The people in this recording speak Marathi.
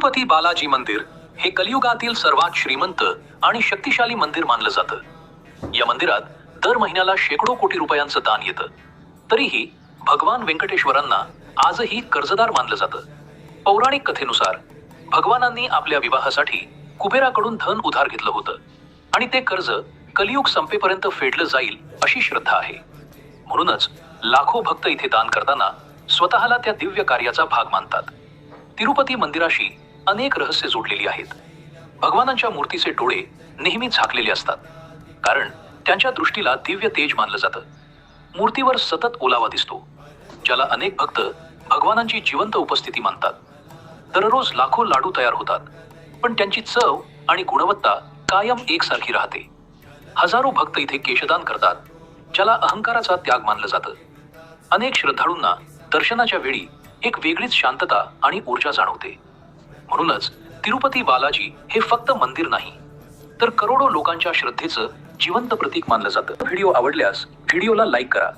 तिरुपती बालाजी मंदिर हे कलियुगातील सर्वात श्रीमंत आणि शक्तिशाली मंदिर मानलं जातं। या मंदिरात दर महिन्याला शेकडो कोटी रुपयांचं दान येतं। तरीही भगवान व्यंकटेश्वरांना आजही कर्जदार मानलं जातं। पौराणिक कथेनुसार भगवानांनी आपल्या विवाहासाठी कुबेराकडून धन उधार घेतलं होतं आणि ते कर्ज कलियुग संपेपर्यंत फेडलं जाईल अशी श्रद्धा आहे। म्हणूनच लाखो भक्त इथे दान करताना स्वतःला त्या दिव्य कार्याचा भाग मानतात। तिरुपती मंदिराशी अनेक रहस्य जोडलेली आहेत। भगवानांच्या मूर्तीचे डोळे नेहमी झाकलेले असतात, कारण त्यांच्या दृष्टीला दिव्य तेज मानलं जातं। मूर्तीवर सतत ओलावा दिसतो, ज्याला अनेक भक्त भगवानांची जिवंत उपस्थिती मानतात। दररोज लाखो लाडू तयार होतात, पण त्यांची चव आणि गुणवत्ता कायम एकसारखी राहते। हजारो भक्त इथे केशदान करतात, ज्याला अहंकाराचा त्याग मानलं जातं। अनेक श्रद्धाळूंना दर्शनाच्या वेळी एक वेगळीच शांतता आणि ऊर्जा जाणवते। म्हणूनच तिरुपती बालाजी हे फक्त मंदिर नाही, तर करोडो लोकांच्या श्रद्धेचं जिवंत प्रतीक मानलं जातं। व्हिडिओ आवडल्यास व्हिडिओला लाईक करा,